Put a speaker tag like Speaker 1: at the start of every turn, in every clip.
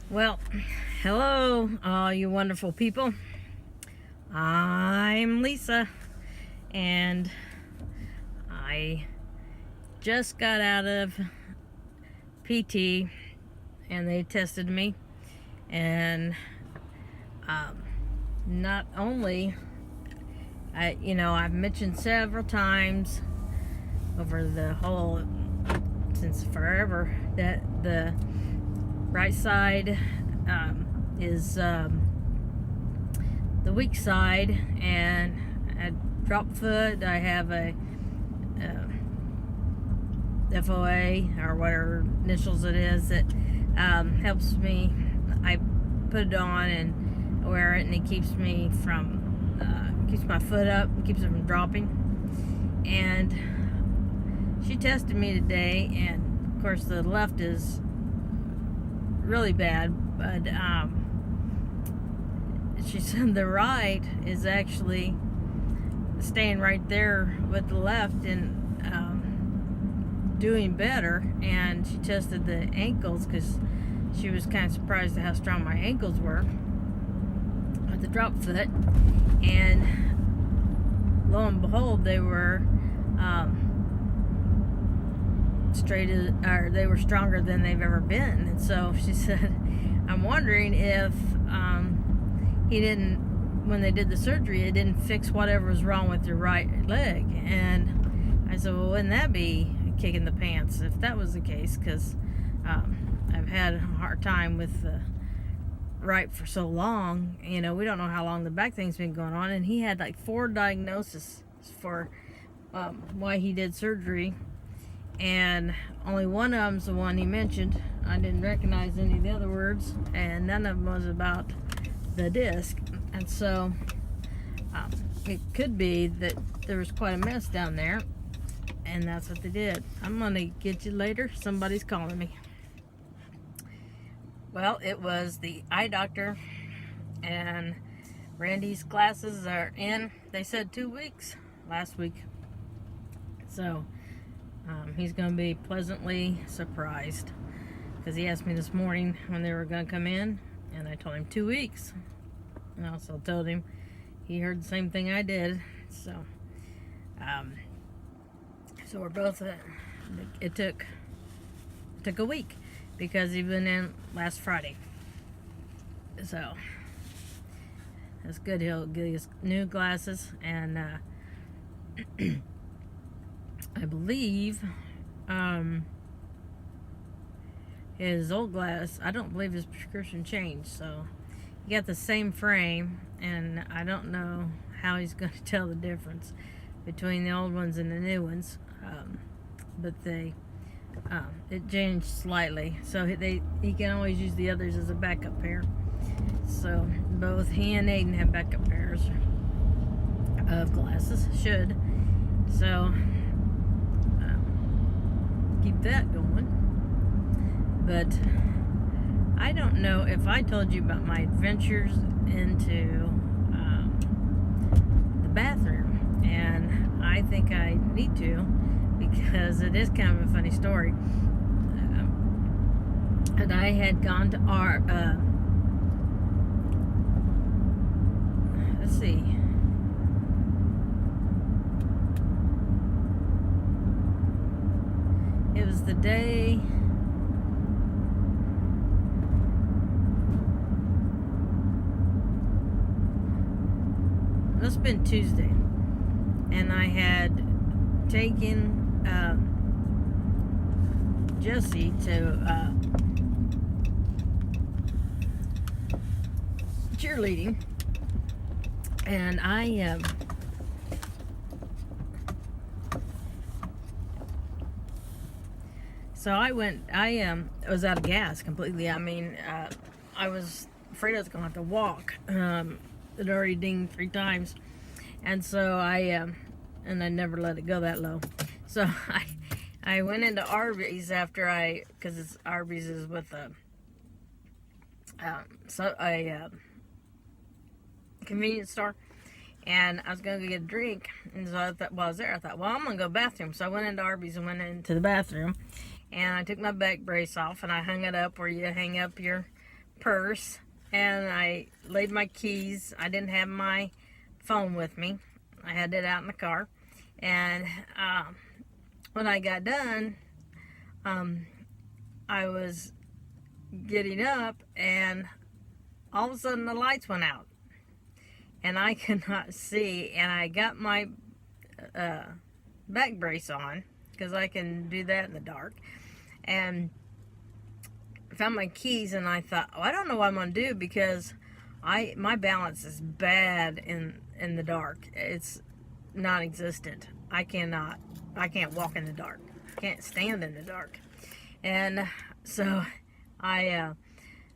Speaker 1: Well, hello, all you wonderful people. I'm Lisa, and I just got out of PT, and they tested me, and not only, I've mentioned several times over the whole, since forever, that the right side is the weak side, and at drop foot I have a FOA, or whatever initials it is, that helps me. I put it on and wear it, and it keeps me from keeps my foot up, keeps it from dropping. And she tested me today, and of course the left is really bad, but she said the right is actually staying right there with the left and doing better. And she tested the ankles, because she was kind of surprised at how strong my ankles were with the drop foot, and lo and behold, they were they were stronger than they've ever been. And so she said, I'm wondering if he didn't, when they did the surgery, it didn't fix whatever was wrong with your right leg. And I said, well, wouldn't that be a kick in the pants if that was the case? Because I've had a hard time with the right for so long. We don't know how long the back thing's been going on, and he had like 4 diagnoses for why he did surgery, and only one of them's the one he mentioned. I didn't recognize any of the other words, and none of them was about the disc. And so it could be that there was quite a mess down there, and that's what they did. I'm gonna get you later. Somebody's calling me. Well, it was the eye doctor, and Randy's classes are in. They said 2 weeks last week, so he's going to be pleasantly surprised, because he asked me this morning when they were going to come in, and I told him 2 weeks. And I also told him he heard the same thing I did. So we're both it took a week, because he went in last Friday. So that's good. He'll get his new glasses, and I believe his old glass, I don't believe his prescription changed, so he got the same frame, and I don't know how he's going to tell the difference between the old ones and the new ones, but it changed slightly, so he can always use the others as a backup pair. So both he and Aiden have backup pairs of glasses, should. So keep that going. But I don't know if I told you about my adventures into the bathroom, and I think I need to, because it is kind of a funny story. And I had gone to our let's see, it was the day, must have been Tuesday, and I had taken Jesse to cheerleading, and I so I went. I was out of gas completely. I mean, I was afraid I was gonna have to walk. It already dinged 3 times, and so and I never let it go that low. So I went into Arby's after because Arby's is with a convenience store, and I was gonna go get a drink. And so I thought, while I was there, I thought, well, I'm gonna go to the bathroom. So I went into Arby's and went into the bathroom, and I took my back brace off, and I hung it up where you hang up your purse, and I laid my keys. I didn't have my phone with me. I had it out in the car. And when I got done, I was getting up, and all of a sudden the lights went out. And I could not see. And I got my back brace on, because I can do that in the dark. And found my keys, and I thought, oh, I don't know what I'm going to do, because my balance is bad in the dark. It's non-existent. I can't walk in the dark. Can't stand in the dark. And so I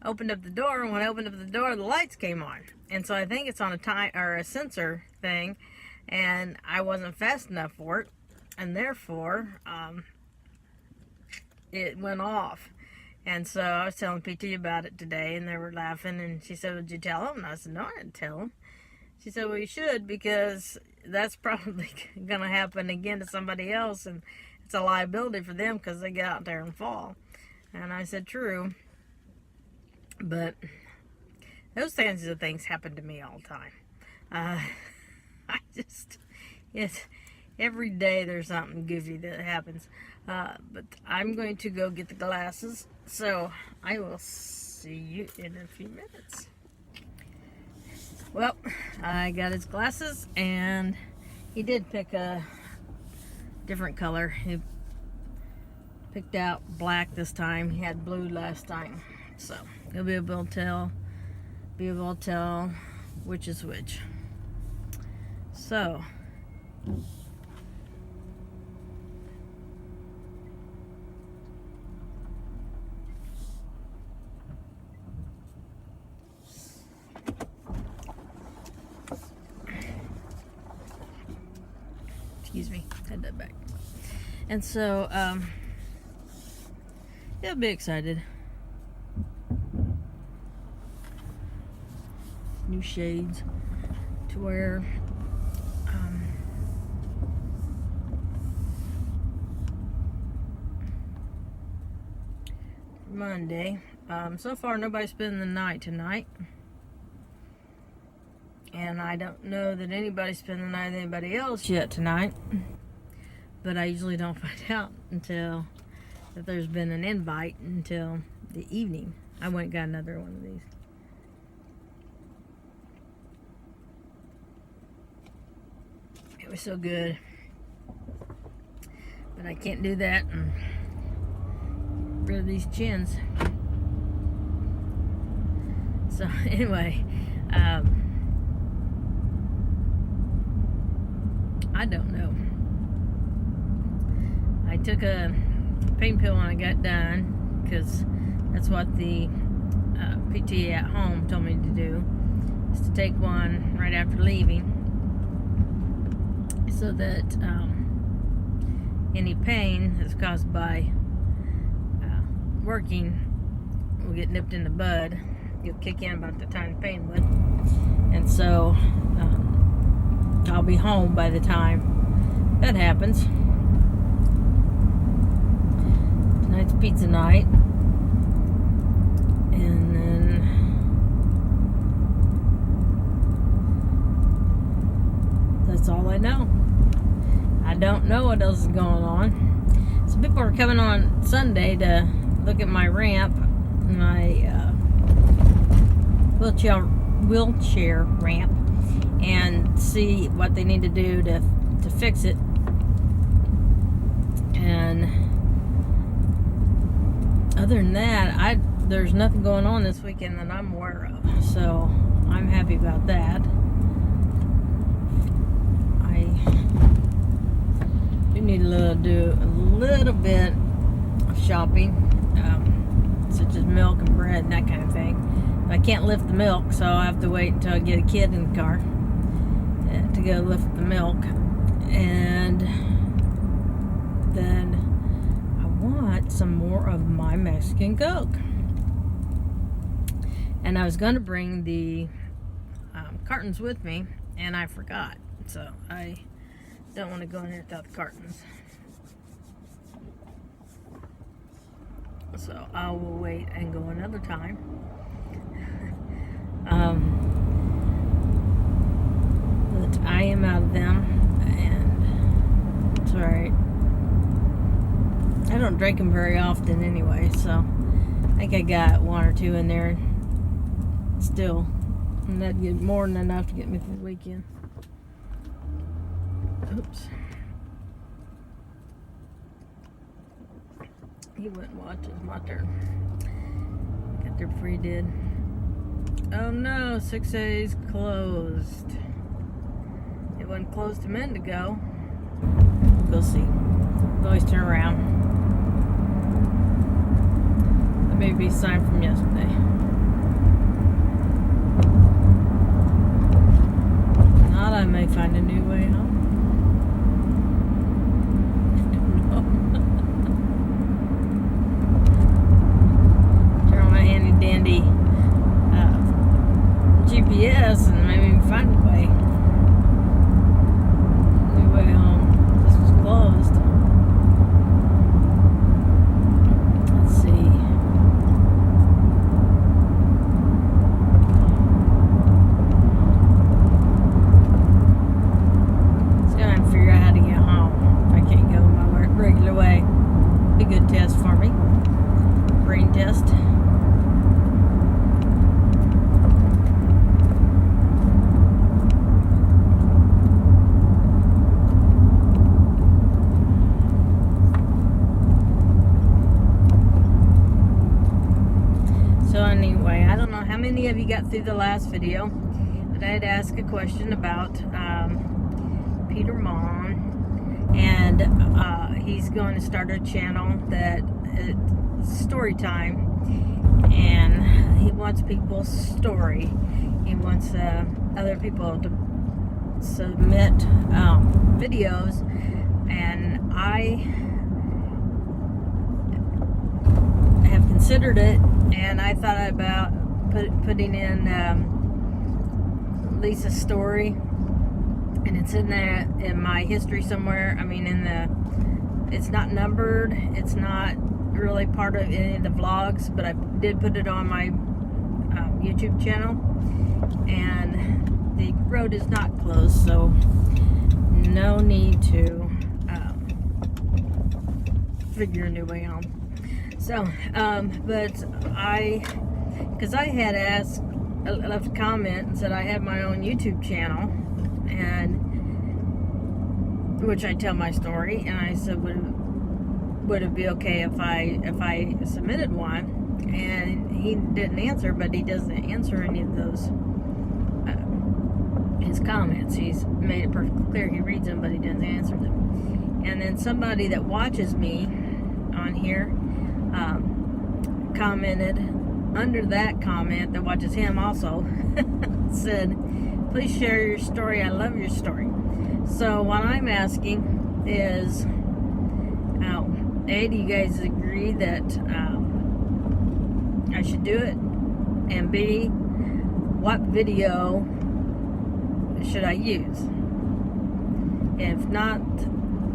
Speaker 1: opened up the door, and when I opened up the door, the lights came on. And so I think it's on a time or a sensor thing, and I wasn't fast enough for it, and therefore it went off. And so I was telling PT about it today, and they were laughing, and she said, "Did you tell him?" And I said, "No, I didn't tell him." She said, "Well, you should, because that's probably going to happen again to somebody else, and it's a liability for them because they get out there and fall." And I said, "True." But those kinds of things happen to me all the time. Every day there's something goofy that happens. But I'm going to go get the glasses, so I will see you in a few minutes. Well, I got his glasses, and he did pick a different color. He picked out black this time. He had blue last time, so he'll be able to tell which is which. So excuse me, had that back. And so he'll be excited. New shades to wear. Monday. So far nobody's spending the night tonight, and I don't know that anybody's spending the night with anybody else yet tonight, but I usually don't find out until if there's been an invite until the evening. I went and got another one of these. It was so good, but I can't do that and rid of these chins. So anyway, I don't know. I took a pain pill when I got done, because that's what the PT at home told me to do, is to take one right after leaving, so that any pain that's caused by working will get nipped in the bud. You'll kick in about the time the pain would, and so I'll be home by the time that happens. Tonight's pizza night, and then that's all I know. I don't know what else is going on. Some people are coming on Sunday to look at my ramp, my wheelchair ramp, and see what they need to do to fix it. And other than that, there's nothing going on this weekend that I'm aware of, so I'm happy about that. I do need to do a little bit of shopping, such as milk and bread and that kind of thing. But I can't lift the milk, so I'll have to wait until I get a kid in the car to go lift the milk. And then I want some more of my Mexican Coke. And I was going to bring the cartons with me, and I forgot. So I don't want to go in there without the cartons. So I will wait and go another time. But I am out of them, and it's alright. I don't drink them very often anyway, so I think I got one or two in there still, and that'd get more than enough to get me through the weekend. Oops. He wouldn't watch. It's my turn. Got there before he did. Oh no, 6A's closed. It wasn't closed a minute ago. We'll see. We'll always turn around. That may be a sign from yesterday. Not, I may find a new way home. Turn on my handy dandy GPS and maybe find a way. New way home. This was closed. Let's see. See, I can figure out how to get home. If I can't go my regular way. Be a good test for me. Brain test. So anyway, I don't know how many of you got through the last video, but I had asked a question about Peter Mon, and he's going to start a channel that it's story time, and he wants people's story. He wants other people to submit videos, and I have considered it. And I thought about putting in Lisa's story, and it's in there in my history somewhere. I mean, it's not numbered. It's not really part of any of the vlogs, but I did put it on my YouTube channel, and the road is not closed, so no need to figure a new way home. So, because I had asked, left a comment and said I have my own YouTube channel, and which I tell my story, and I said, would it be okay if I submitted one? And he didn't answer, but he doesn't answer any of those his comments. He's made it perfectly clear he reads them, but he doesn't answer them. And then somebody that watches me on here commented under that comment, that watches him also, said, please share your story, I love your story. So what I'm asking is, A, do you guys agree that I should do it? And B, what video should I use? If not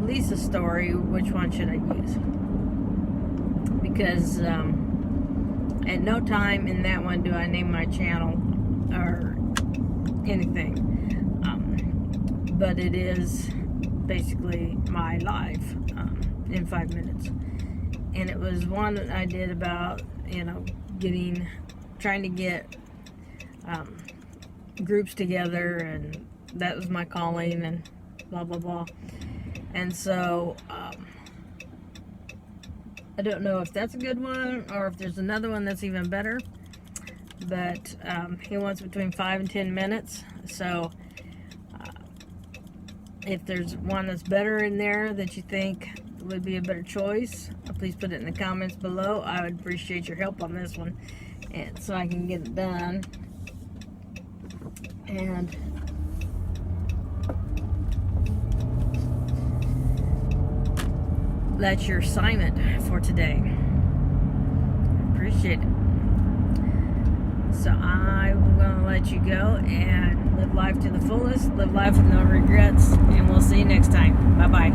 Speaker 1: Lisa's story, which one should I use? Because at no time in that one do I name my channel or anything, but it is basically my life in 5 minutes. And it was one that I did about, trying to get groups together, and that was my calling, and blah blah blah. And so I don't know if that's a good one or if there's another one that's even better, but he wants between 5 and 10 minutes. So if there's one that's better in there that you think would be a better choice, please put it in the comments below. I would appreciate your help on this one, and so I can get it done. And that's your assignment for today. Appreciate it. So I'm gonna let you go and live life to the fullest, live life with no regrets, and we'll see you next time. Bye bye.